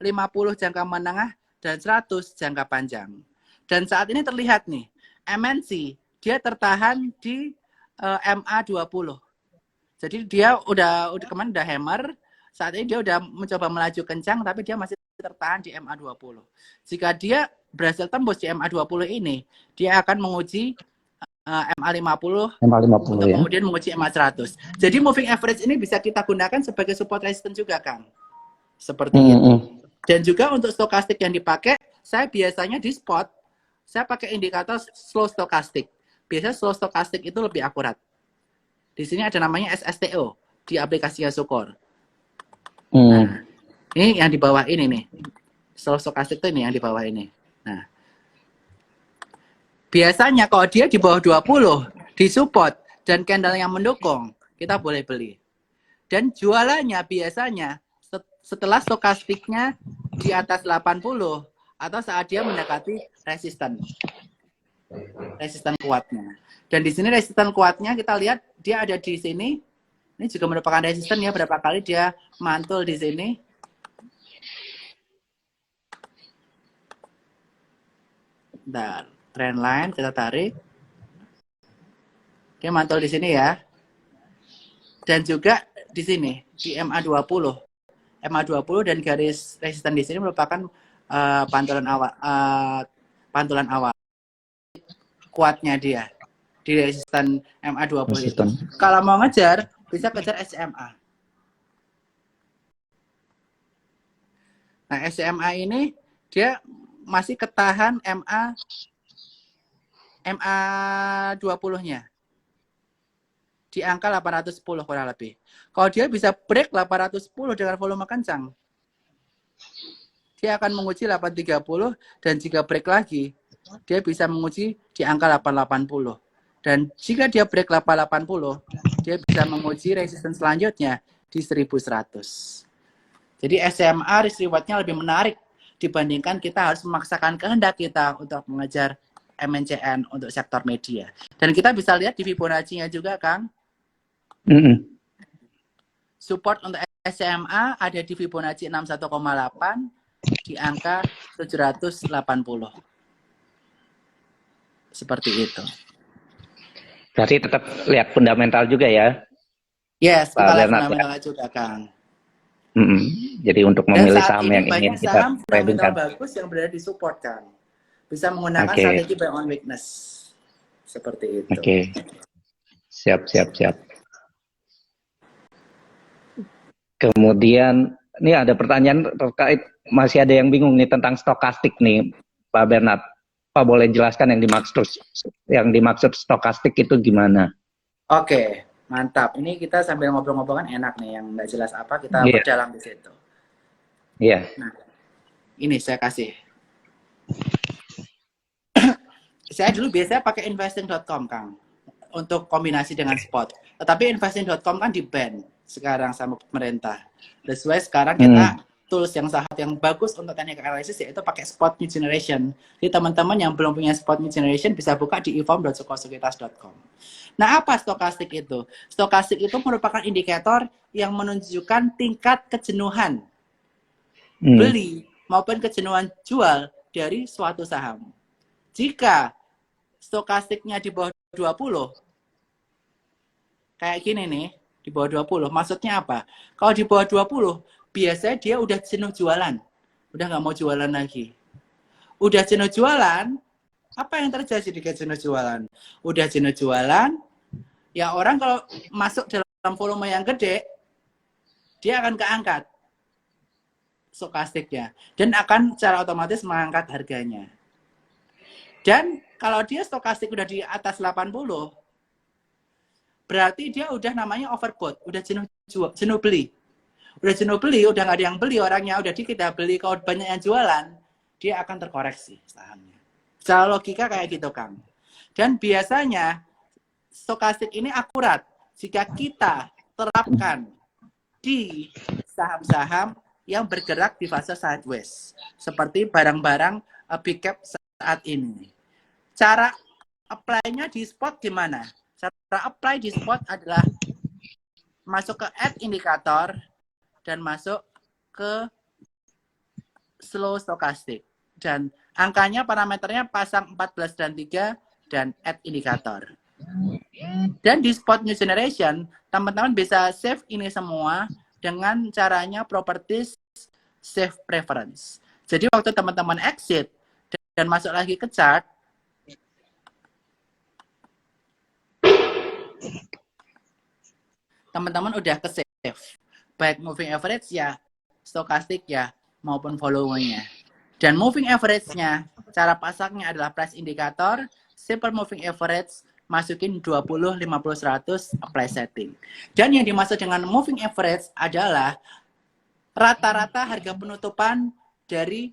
50 jangka menengah, dan 100 jangka panjang. Dan saat ini terlihat nih, MNC dia tertahan di MA20. Jadi dia udah kemarin udah hammer, saat ini dia udah mencoba melaju kencang, tapi dia masih tertahan di MA20. Jika dia berhasil tembus di MA20 ini, dia akan menguji MA50 untuk ya. kemudian menguji MA100. Jadi moving average ini bisa kita gunakan sebagai support resistance juga, Kang. Seperti itu. Dan juga untuk stokastik yang dipakai, saya biasanya di spot, saya pakai indikator slow stokastik. Biasanya slow stokastik itu lebih akurat. Di sini ada namanya SSTO di aplikasi Yasukor. Nah, ini yang di bawah ini nih. Slow stokastik itu ini yang di bawah ini. Nah, biasanya kalau dia di bawah 20, di support, dan candle yang mendukung, kita boleh beli. Dan jualannya biasanya setelah stokastiknya di atas 80, atau saat dia mendekati resisten kuatnya. Dan di sini resisten kuatnya, kita lihat dia ada di sini. Ini juga merupakan resisten ya, berapa kali dia mantul di sini. Bentar. Trend line kita tarik. Dia mantul di sini ya. Dan juga di sini di MA20. MA20 dan garis resisten di sini merupakan pantulan awal. Kuatnya dia di resisten MA20 itu. Kalau mau ngejar, bisa kejar SMA. Nah, SMA ini dia masih ketahan MA20-nya di angka 810 kurang lebih. Kalau dia bisa break 810 dengan volume kencang, dia akan menguji 830, dan jika break lagi, dia bisa menguji di angka 880. Dan jika dia break 880, dia bisa menguji resistance selanjutnya di 1100. Jadi SMA risk reward-nya lebih menarik dibandingkan kita harus memaksakan kehendak kita untuk mengejar MNCN untuk sektor media. Dan kita bisa lihat di Fibonacci-nya juga, Kang. Support untuk SMA ada di Fibonacci 61,8 di angka 780. Seperti itu. Berarti tetap lihat fundamental juga ya? Yes, kita lihat fundamental juga, Kang. Jadi untuk memilih saham yang ingin kita saham fundamental bagus yang berada di support, Kang. Bisa menggunakan strategi buy on weakness. Seperti itu. Oke. Siap. Kemudian, ini ada pertanyaan terkait, masih ada yang bingung nih tentang stokastik nih, Pak Bernard. Pak boleh jelaskan yang dimaksud stokastik itu gimana? Oke, mantap. Ini kita sambil ngobrol-ngobrol kan enak nih, yang nggak jelas apa, kita berdalam di situ. Iya. Nah, ini saya kasih. Saya dulu biasanya pakai investing.com, Kang, untuk kombinasi dengan spot. Tetapi investing.com kan di-ban sekarang sama pemerintah. That's why sekarang kita tools yang bagus untuk technical analysis yaitu pakai spot new generation. Jadi teman-teman yang belum punya spot new generation bisa buka di eform.sukosekuritas.com. Nah, apa stokastik itu? Stokastik itu merupakan indikator yang menunjukkan tingkat kejenuhan beli maupun kejenuhan jual dari suatu saham. Jika stokastiknya di bawah 20, kayak gini nih, di bawah 20, maksudnya apa? Kalau di bawah 20, biasanya dia udah jenuh jualan. Udah nggak mau jualan lagi. Udah jenuh jualan, apa yang terjadi di jenuh jualan? Udah jenuh jualan, ya orang kalau masuk dalam volume yang gede, dia akan keangkat. stokastiknya dan akan secara otomatis mengangkat harganya. Dan kalau dia stokastik udah di atas 80, berarti dia udah namanya overbought, udah jenuh beli. Udah jenuh beli, udah nggak ada yang beli orangnya, udah dikit ya beli, kalau banyak yang jualan, dia akan terkoreksi sahamnya. Secara logika kayak gitu, Kang. Dan biasanya stokastik ini akurat jika kita terapkan di saham-saham yang bergerak di fase sideways, seperti barang-barang big cap saat ini. Cara apply-nya di spot gimana? Cara apply di spot adalah masuk ke add indikator dan masuk ke slow stokastik. Dan angkanya, parameternya pasang 14 dan 3 dan add indikator. Dan di spot new generation, teman-teman bisa save ini semua dengan caranya properties save preference. Jadi waktu teman-teman exit dan masuk lagi ke chart, teman-teman udah ke save. Baik moving average ya, stokastik ya, maupun volumenya. Dan moving average-nya, cara pasangnya adalah price indicator, simple moving average, masukin 20, 50, 100, apply setting. Dan yang dimaksud dengan moving average adalah rata-rata harga penutupan dari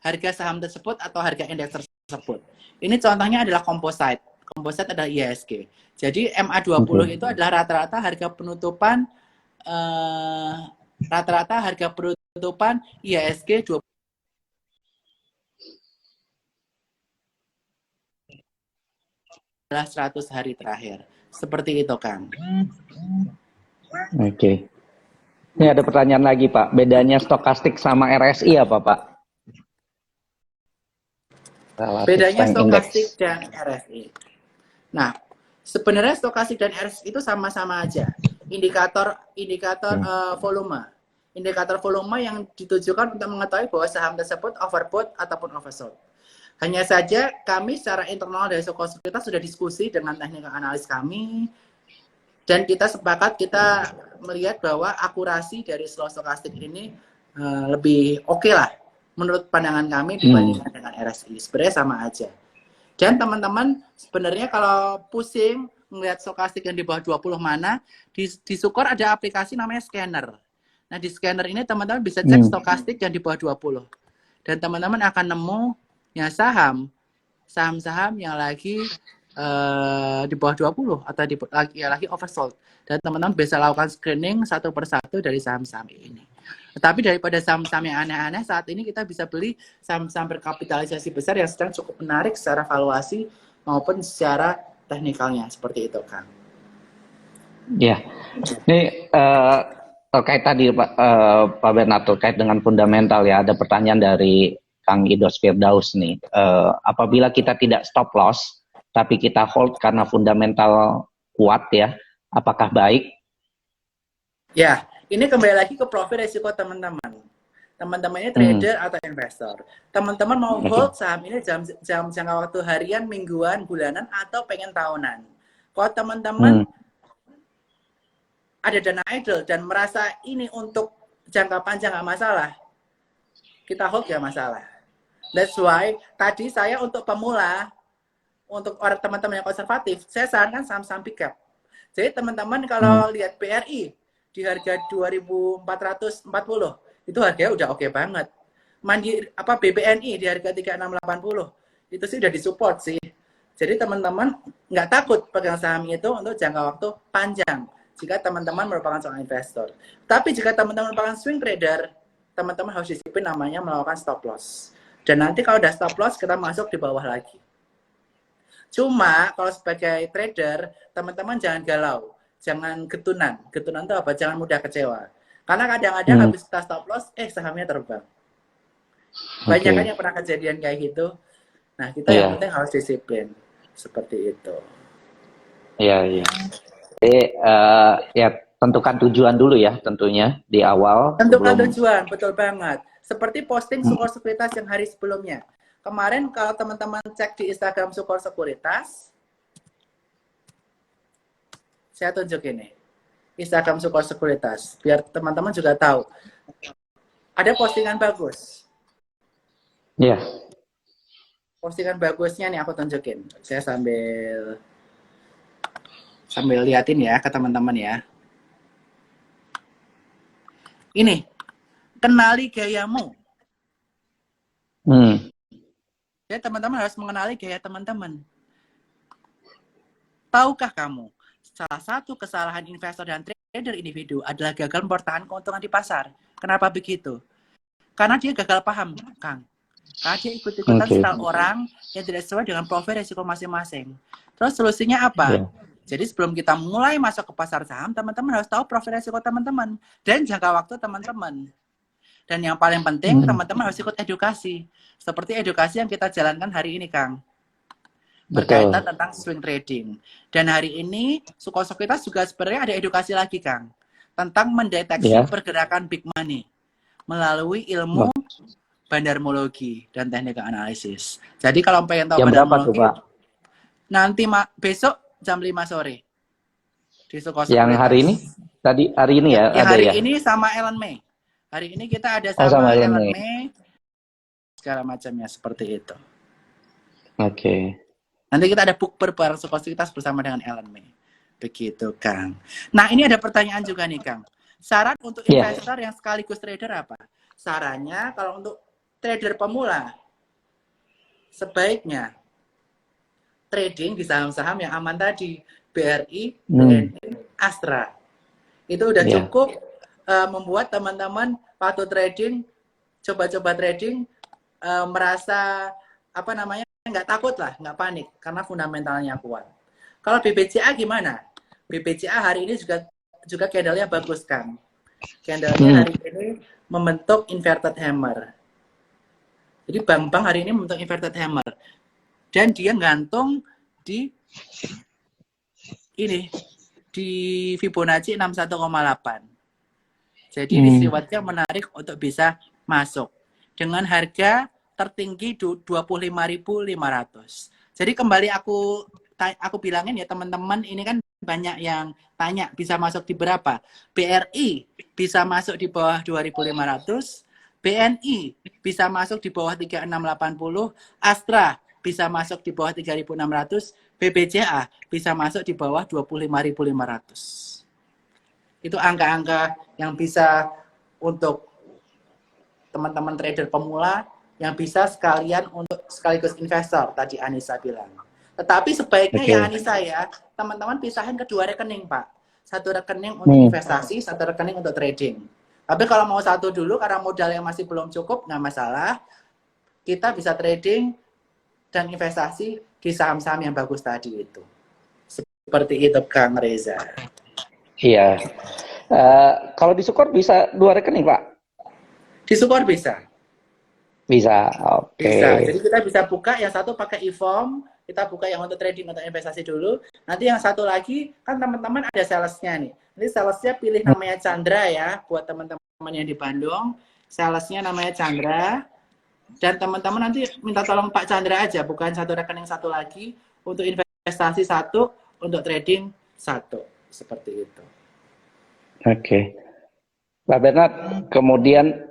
harga saham tersebut atau harga indeks tersebut. Ini contohnya adalah composite. Composite adalah IHSG. Jadi MA20 itu adalah rata-rata harga penutupan IHSG 20 adalah 100 hari terakhir. Seperti itu, Kang. Oke. Ini ada pertanyaan lagi, Pak. Bedanya stokastik sama RSI apa, Pak? Relatif Bedanya Strength stokastik Index. dan RSI. Nah, sebenarnya stokastik dan RSI itu sama-sama aja. Indikator volume. Indikator volume yang ditujukan untuk mengetahui bahwa saham tersebut overbought ataupun oversold. Hanya saja kami secara internal dari Sukor kita sudah diskusi dengan teknik analis kami dan kita sepakat kita melihat bahwa akurasi dari slow stokastik ini lebih oke lah menurut pandangan kami dibandingkan dengan RSI. Sebenarnya sama aja. Dan teman-teman sebenarnya kalau pusing melihat stokastik yang di bawah 20 mana, di Sukor ada aplikasi namanya scanner. Nah, di scanner ini teman-teman bisa cek stokastik yang di bawah 20. Dan teman-teman akan nemu ya saham-saham yang lagi di bawah 20 atau lagi oversold. Dan teman-teman bisa lakukan screening satu persatu dari saham-saham ini. Tetapi daripada saham-saham yang aneh-aneh, saat ini kita bisa beli saham-saham berkapitalisasi besar yang sedang cukup menarik secara valuasi maupun secara teknikalnya. Seperti itu, Kang. Ya, ini terkait tadi Pak Bernard, terkait dengan fundamental ya, ada pertanyaan dari Kang Idos Firdaus nih. Apabila kita tidak stop loss, tapi kita hold karena fundamental kuat ya, apakah baik? Ya, ini kembali lagi ke profil resiko teman-teman. Teman-teman ini trader atau investor. Teman-teman mau hold saham ini jam jangka waktu harian, mingguan, bulanan, atau pengen tahunan. Kalau teman-teman ada dana idle dan merasa ini untuk jangka panjang nggak masalah, kita hold nggak masalah. That's why tadi saya untuk pemula, untuk orang teman-teman yang konservatif, saya sarankan saham-saham big cap. Jadi teman-teman kalau lihat BRI di harga 2.440, itu harganya udah oke banget. BBNI di harga 3.680, itu sih udah disupport sih. Jadi teman-teman nggak takut pegang saham itu untuk jangka waktu panjang jika teman-teman merupakan seorang investor. Tapi jika teman-teman merupakan swing trader, teman-teman harus disiplin namanya melakukan stop loss. Dan nanti kalau udah stop loss, kita masuk di bawah lagi. Cuma kalau sebagai trader, teman-teman jangan galau, jangan getunan. Getunan itu apa? Jangan mudah kecewa. Karena kadang-kadang habis kita stop loss, sahamnya terbang. Banyak kan yang pernah kejadian kayak gitu. Nah, kita yang penting harus disiplin. Seperti itu. Iya. Jadi ya tentukan tujuan dulu ya tentunya di awal. Tentukan tujuan, betul banget. Seperti posting Sukor Sekuritas yang hari sebelumnya. Kemarin kalau teman-teman cek di Instagram Sukor Sekuritas, saya tunjuk ini. Instagram Sukor Sekuritas, biar teman-teman juga tahu. Ada postingan bagus. Iya. Postingan bagusnya nih aku tunjukin. Saya sambil liatin ya ke teman-teman ya. Ini, kenali gayamu. Ya, teman-teman harus mengenali gaya teman-teman. Tahukah kamu, salah satu kesalahan investor dan trader individu adalah gagal mempertahankan keuntungan di pasar. Kenapa begitu? Karena dia gagal paham, Kang. Karena dia ikut-ikutan style orang yang tidak sesuai dengan profil resiko masing-masing. Terus solusinya apa? Yeah. Jadi sebelum kita mulai masuk ke pasar saham, teman-teman harus tahu profil resiko teman-teman dan jangka waktu teman-teman. Dan yang paling penting, teman-teman harus ikut edukasi. Seperti edukasi yang kita jalankan hari ini, Kang. Berkaitan tentang swing trading. Dan hari ini, Sukosokuritas juga sebenarnya ada edukasi lagi, Kang. Tentang mendeteksi pergerakan big money melalui ilmu bandarmologi dan teknik analisis. Jadi kalau pengen tahu bandarmologi, nanti besok jam 5 sore. Di Sukosokuritas. Yang hari ini? Tadi hari ini ya? Yang hari ini sama Ellen May. Hari ini kita ada sama Ellen May. Segala macamnya seperti itu. Oke. Nanti kita ada bukber bareng Sukosokuritas bersama dengan Ellen May. Begitu, Kang. Nah, ini ada pertanyaan juga nih, Kang. Saran untuk investor yang sekaligus trader apa? Sarannya kalau untuk trader pemula, sebaiknya trading di saham-saham yang aman tadi. BRI, BNI, Astra. Itu udah cukup membuat teman-teman waktu trading, coba-coba trading, merasa apa namanya, nggak takut lah, nggak panik karena fundamentalnya kuat. Kalau BBCA gimana? BBCA hari ini juga candle-nya bagus, kan? Candle-nya hari ini membentuk inverted hammer. Jadi bank-bank hari ini membentuk inverted hammer dan dia gantung di ini di Fibonacci 61,8. Jadi riwayatnya menarik untuk bisa masuk dengan harga tertinggi 25.500. Jadi kembali aku bilangin ya teman-teman, ini kan banyak yang tanya bisa masuk di berapa. BRI bisa masuk di bawah 2.500, BNI bisa masuk di bawah 3680, Astra bisa masuk di bawah 3.600, BBCA bisa masuk di bawah 25.500. Itu angka-angka yang bisa untuk teman-teman trader pemula yang bisa sekaligus investor, tadi Anissa bilang. Tetapi sebaiknya ya Anissa ya, teman-teman pisahin kedua rekening, Pak. Satu rekening untuk investasi, satu rekening untuk trading. Tapi kalau mau satu dulu karena modal yang masih belum cukup, nggak masalah. Kita bisa trading dan investasi di saham-saham yang bagus tadi itu. Seperti itu, Kang Reza. Iya. Kalau di Sukor bisa dua rekening, Pak? Di Sukor bisa. Bisa, oke. Bisa. Jadi kita bisa buka yang satu pakai e-form, kita buka yang untuk trading atau investasi dulu. Nanti yang satu lagi, kan teman-teman ada salesnya nih. Nanti salesnya pilih namanya Chandra ya, buat teman-teman yang di Bandung. Salesnya namanya Chandra. Dan teman-teman nanti minta tolong Pak Chandra aja, bukan satu rekening satu lagi. Untuk investasi satu, untuk trading satu. Seperti itu. Oke. Pak Bernard, kemudian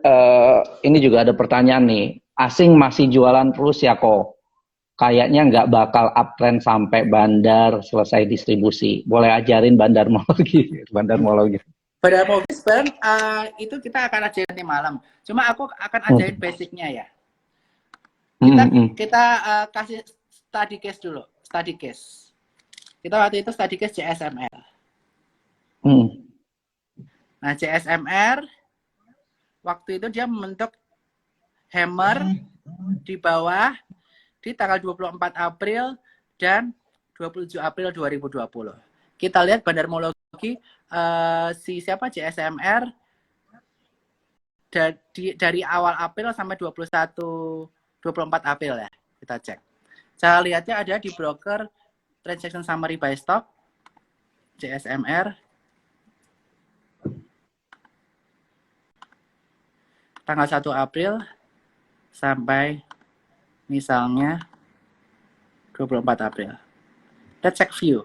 ini juga ada pertanyaan nih. Asing masih jualan terus ya kok? Kayaknya nggak bakal uptrend sampai bandar selesai distribusi. Boleh ajarin bandarmologi? Bandarmologi. Bandarmologi sebenarnya itu kita akan ajarin nanti malam. Cuma aku akan ajarin basicnya ya. Kita kasih study case dulu. Study case. Kita waktu itu study case CSMR. Nah, CSMR waktu itu dia membentuk hammer di bawah di tanggal 24 April dan 27 April 2020. Kita lihat bandarmologi si siapa CSMR dari awal April sampai 24 April ya. Kita cek. Cara lihatnya ada di broker transaction summary by stock CSMR tanggal 1 April sampai misalnya 24 April. Kita cek view.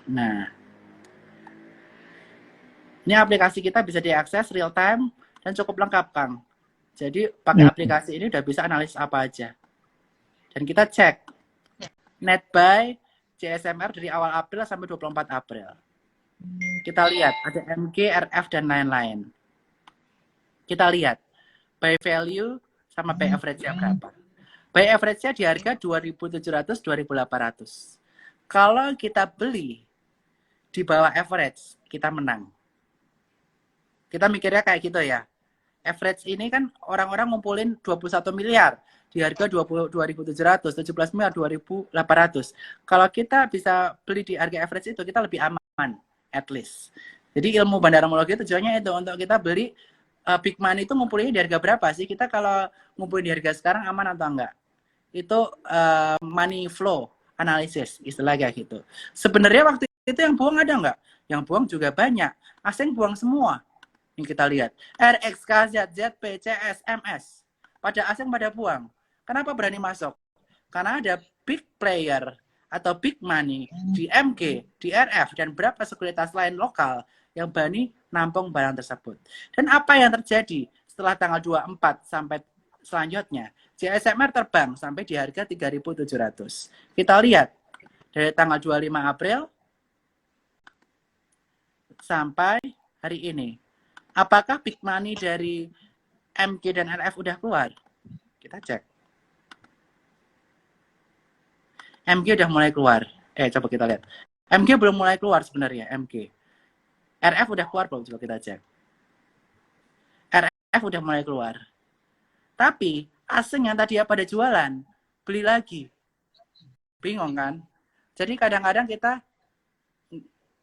Nah, Ini aplikasi kita bisa diakses real time dan cukup lengkap, Kang. Jadi pakai aplikasi ini udah bisa analisis apa aja. Dan kita cek netbuy CSMR dari awal April sampai 24 April. Kita lihat ada MG, RF dan lain-lain. Kita lihat buy value sama buy average-nya berapa. Buy average-nya di harga 2.700, 2.800. Kalau kita beli di bawah average, kita menang. Kita mikirnya kayak gitu ya. Average ini kan orang-orang ngumpulin 21 miliar di harga 2.700, 17 miliar 2.800. Kalau kita bisa beli di harga average itu, kita lebih aman, at least. Jadi ilmu bandaramologi tujuannya itu untuk kita beli big money itu ngumpulinnya di harga berapa sih? Kita kalau ngumpulin di harga sekarang aman atau enggak? Itu money flow analysis, istilahnya gitu. Sebenarnya waktu itu yang buang ada enggak? Yang buang juga banyak. Asing buang semua. Yang kita lihat RX, KZ, ZP, CS, MS pada asing pada buang. Kenapa berani masuk? Karena ada big player atau big money di MG, di RF dan beberapa sekuritas lain lokal yang berani nampung barang tersebut. Dan apa yang terjadi setelah tanggal 24 sampai selanjutnya? CSMR terbang sampai di harga 3.700. Kita lihat dari tanggal 25 April sampai hari ini. Apakah big money dari MG dan RF udah keluar? Kita cek. MG udah mulai keluar. Coba kita lihat. MG belum mulai keluar sebenarnya, MG. RF udah keluar belum? Coba kita cek. RF udah mulai keluar. Tapi asing yang tadi pada jualan, beli lagi. Bingung kan? Jadi kadang-kadang kita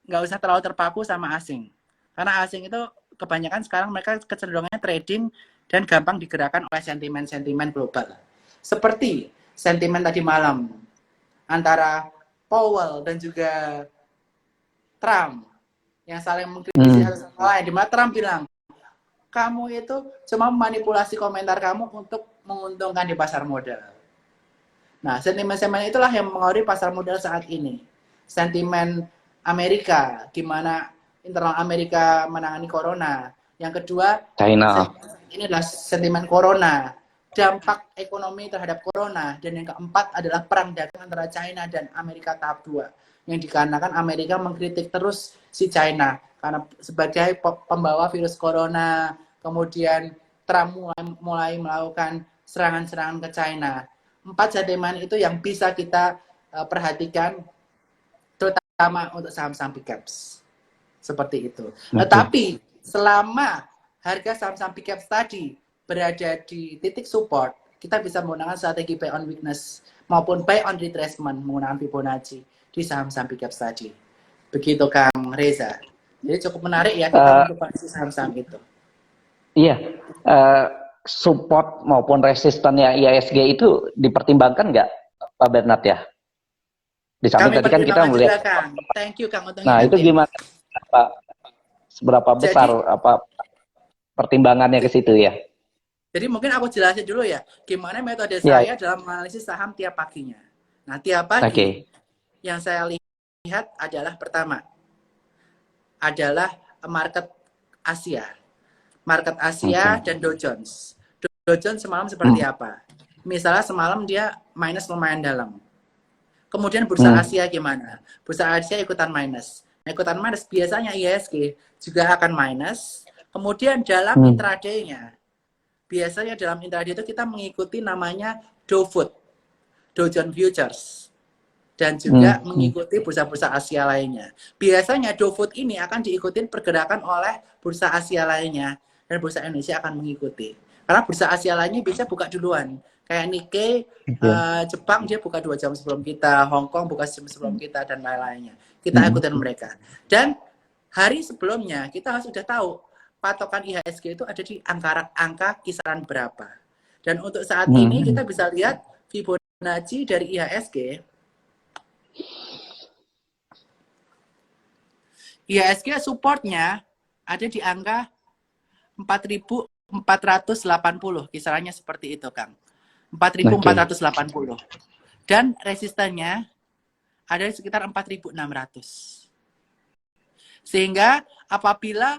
nggak usah terlalu terpaku sama asing. Karena asing itu kebanyakan sekarang mereka kecenderungannya trading dan gampang digerakkan oleh sentimen-sentimen global. Seperti sentimen tadi malam antara Powell dan juga Trump yang saling mengkritisi satu sama lain. Di mana Trump bilang, kamu itu cuma manipulasi komentar kamu untuk menguntungkan di pasar modal. Nah, sentimen-sentimen itulah yang mengaruhi pasar modal saat ini. Sentimen Amerika, di mana internal Amerika menangani corona. Yang kedua, China. Ini adalah sentimen corona, dampak ekonomi terhadap corona. Dan yang keempat adalah perang dagang antara China dan Amerika tahap 2. Yang dikarenakan Amerika mengkritik terus si China. Karena sebagai pembawa virus corona, kemudian Trump mulai melakukan serangan-serangan ke China. 4 sentimen itu yang bisa kita perhatikan, terutama untuk saham-saham big caps. Seperti itu. Tetapi selama harga saham-saham big caps tadi berada di titik support, kita bisa menggunakan strategi buy on weakness maupun buy on retracement menggunakan Fibonacci di saham-saham big caps tadi. Begitu Kang Reza. Jadi cukup menarik ya kita untuk saham-saham itu. Iya, support maupun resistannya IHSG itu dipertimbangkan nggak Pak Bernard ya? Di samping tadi kan kita melihat. Juga, Kang. Thank you Kang untuk Nah, itu gimana Pak? Seberapa besar pertimbangannya ke situ ya? Jadi mungkin aku jelasin dulu ya, gimana metode saya dalam menganalisis saham tiap paginya. Nah, tiap pagi yang saya lihat adalah pertama adalah market Asia. Market Asia dan Dow Jones. Dow Jones semalam seperti apa? Misalnya semalam dia minus lumayan dalam. Kemudian bursa Asia gimana? Bursa Asia ikutan minus. Nah, ikutan minus biasanya IHSG juga akan minus. Kemudian dalam intraday-nya, biasanya dalam intraday itu kita mengikuti namanya Dow Food, Dow Jones Futures, dan juga mengikuti bursa-bursa Asia lainnya. Biasanya Dow Food ini akan diikuti pergerakan oleh bursa Asia lainnya, dan bursa Indonesia akan mengikuti. Karena bursa Asia lainnya bisa buka duluan. Kayak Nikkei, Jepang dia buka 2 jam sebelum kita, Hong Kong buka jam sebelum kita, dan lain-lainnya. Kita ikutin mereka. Dan hari sebelumnya kita harus sudah tahu patokan IHSG itu ada di angka kisaran berapa. Dan untuk saat ini kita bisa lihat Fibonacci dari IHSG. IHSG supportnya ada di angka 4.480, kisarannya seperti itu, Kang. 4.480. Dan resistennya ada di sekitar 4.600. Sehingga apabila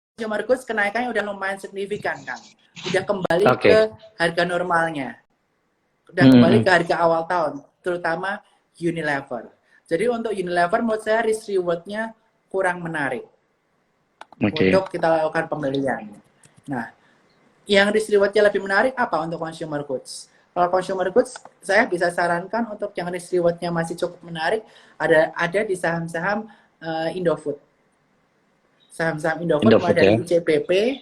consumer goods kenaikannya udah lumayan signifikan, Kang. Udah kembali Oke. ke harga normalnya. Udah kembali ke harga awal tahun, terutama Unilever. Jadi untuk Unilever menurut saya risk reward-nya kurang menarik untuk kita lakukan pembelian. Nah, yang risk reward-nya lebih menarik apa untuk consumer goods? Kalau consumer goods, saya bisa sarankan untuk yang risk reward-nya masih cukup menarik, ada di saham-saham Indofood. Saham-saham Indofood mulai dari ICBP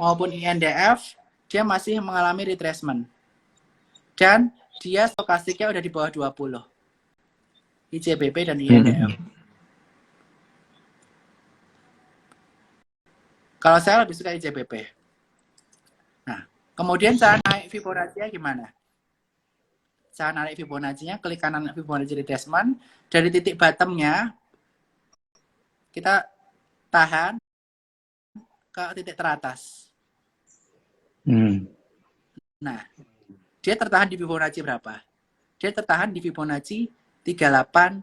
maupun INDF, dia masih mengalami retracement. Dan dia stokastiknya udah di bawah 20. ICBP dan INDF. Kalau saya lebih suka ICBP. Nah, kemudian cara naik Fibonacci-nya gimana? Cara naik Fibonacci-nya, klik kanan Fibonacci retracement, dari titik bottom-nya kita tahan ke titik teratas. Nah, dia tertahan di Fibonacci berapa? Dia tertahan di Fibonacci 38,2.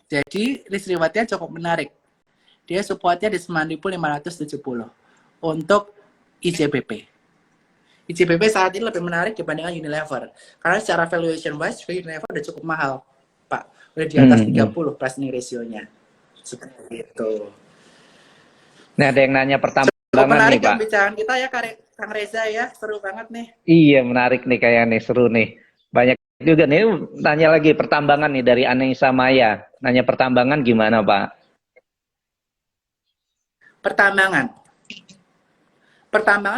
Jadi risk reward-nya cukup menarik. Dia support-nya di 9.570 untuk ICBP. ICBP saat ini lebih menarik dibandingkan Unilever. Karena secara valuation wise, Unilever udah cukup mahal, Pak. Udah di atas 30 price earning ratio-nya. Seperti itu. Nah, ada yang nanya pertambangan menarik nih, Pak. Pembicaraan kita ya, Kang Reza ya. Seru banget nih. Iya, menarik nih kayaknya nih, seru nih. Banyak juga nih, nanya lagi pertambangan nih dari Anissa Maya. Nanya pertambangan gimana, Pak? Pertambangan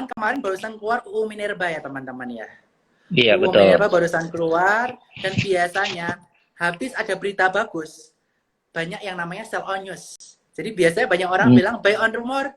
kemarin barusan keluar UU Minerba ya teman-teman ya. Iya, UU betul. Minerba barusan keluar dan biasanya habis ada berita bagus, banyak yang namanya sell on news. Jadi biasanya banyak orang bilang buy on rumor,